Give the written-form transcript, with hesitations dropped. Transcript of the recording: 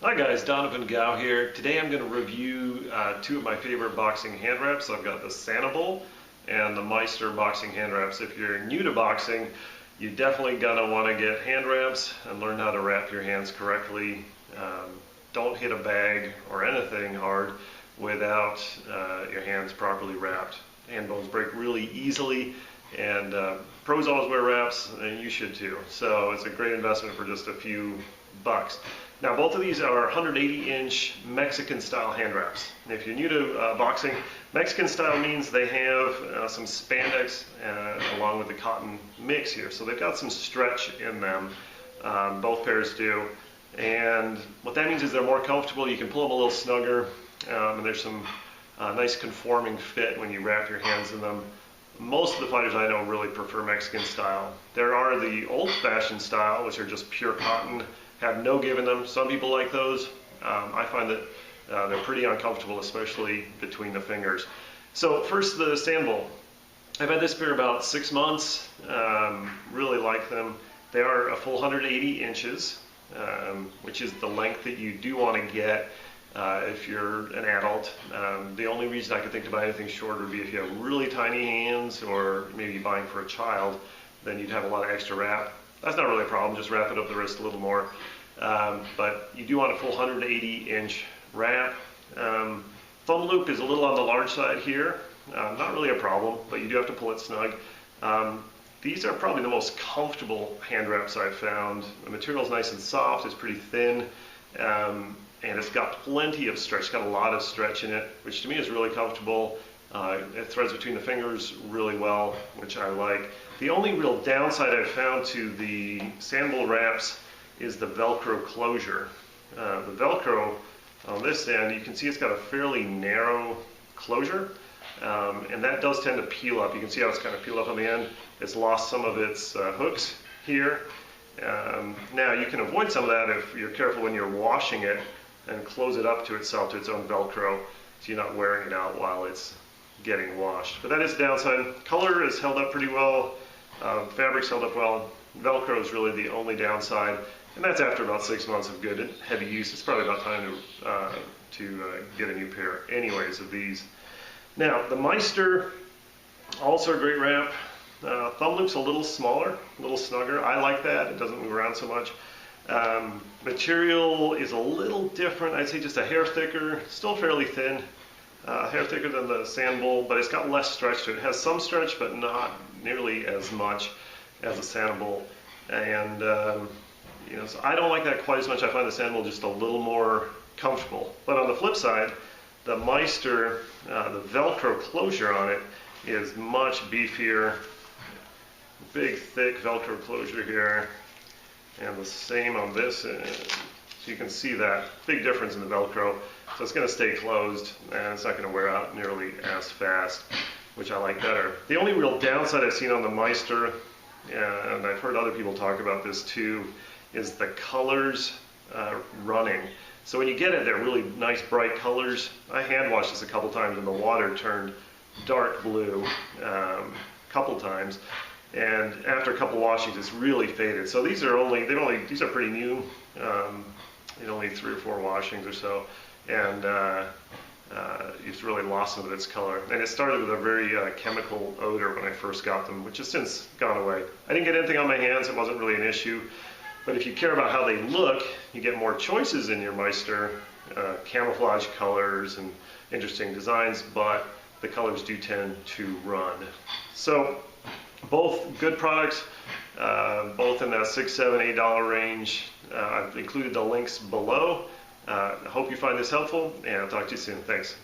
Hi guys, Donovan Gow here. Today I'm going to review two of my favorite boxing hand wraps. I've got the Sanabul and the Meister boxing hand wraps. If you're new to boxing, you're definitely going to want to get hand wraps and learn how to wrap your hands correctly. Don't hit a bag or anything hard without your hands properly wrapped. Hand bones break really easily, and pros always wear wraps, and you should too. So it's a great investment for just a few bucks. Now both of these are 180-inch Mexican style hand wraps. And if you're new to boxing, Mexican style means they have some spandex along with the cotton mix here. So they've got some stretch in them. Both pairs do. And what that means is they're more comfortable. You can pull them a little snugger, and there's some nice conforming fit when you wrap your hands in them. Most of the fighters I know really prefer Mexican style. There are the old-fashioned style, which are just pure cotton, have no give in them. Some people like those. I find that they're pretty uncomfortable, especially between the fingers. So first, the Sanabul. I've had this pair about 6 months. Really like them. They are a full 180 inches, which is the length that you do want to get if you're an adult. The only reason I could think to buy anything shorter would be if you have really tiny hands, or maybe buying for a child, then you'd have a lot of extra wrap. That's not really a problem, just wrap it up the wrist a little more. But you do want a full 180-inch wrap. Thumb loop is a little on the large side here. Not really a problem, but you do have to pull it snug. These are probably the most comfortable hand wraps I've found. The material is nice and soft, it's pretty thin, and it's got plenty of stretch. It's got a lot of stretch in it, which to me is really comfortable. It threads between the fingers really well, which I like. The only real downside I've found to the Sanabul wraps is the Velcro closure. The Velcro on this end, you can see it's got a fairly narrow closure, and that does tend to peel up. You can see how it's kind of peeled up on the end. It's lost some of its hooks here. Now you can avoid some of that if you're careful when you're washing it and close it up to itself, to its own Velcro, so you're not wearing it out while it's getting washed. But that is the downside. Color is held up pretty well. Fabric's held up well. Velcro is really the only downside, and that's after about 6 months of good heavy use. It's probably about time to get a new pair anyways of these. Now the Meister, also a great wrap. Thumb loop's a little smaller, a little snugger. I like that. It doesn't move around so much. Material is a little different. I'd say just a hair thicker, still fairly thin. Hair thicker than the Sanabul, but it's got less stretch to it. It has some stretch, but not nearly as much as the Sanabul. And so I don't like that quite as much. I find the Sanabul just a little more comfortable. But on the flip side, the Meister, the Velcro closure on it is much beefier. Big, thick Velcro closure here, and the same on this end. So you can see that big difference in the Velcro. So it's going to stay closed, and it's not going to wear out nearly as fast, which I like better. The only real downside I've seen on the Meister, and I've heard other people talk about this too, is the colors running. So when you get it, they're really nice bright colors. I hand washed this a couple times, and the water turned dark blue a couple times. And after a couple washings, it's really faded. So these are these are pretty new. In only 3 or 4 washings or so, and it's really lost some of its color. And it started with a very chemical odor when I first got them, which has since gone away. I didn't get anything on my hands. It wasn't really an issue. But if you care about how they look, you get more choices in your Meister, camouflage colors and interesting designs, but the colors do tend to run. So both good products, both in that $6, $7, $8 range. I've included the links below. I hope you find this helpful, and I'll talk to you soon. Thanks.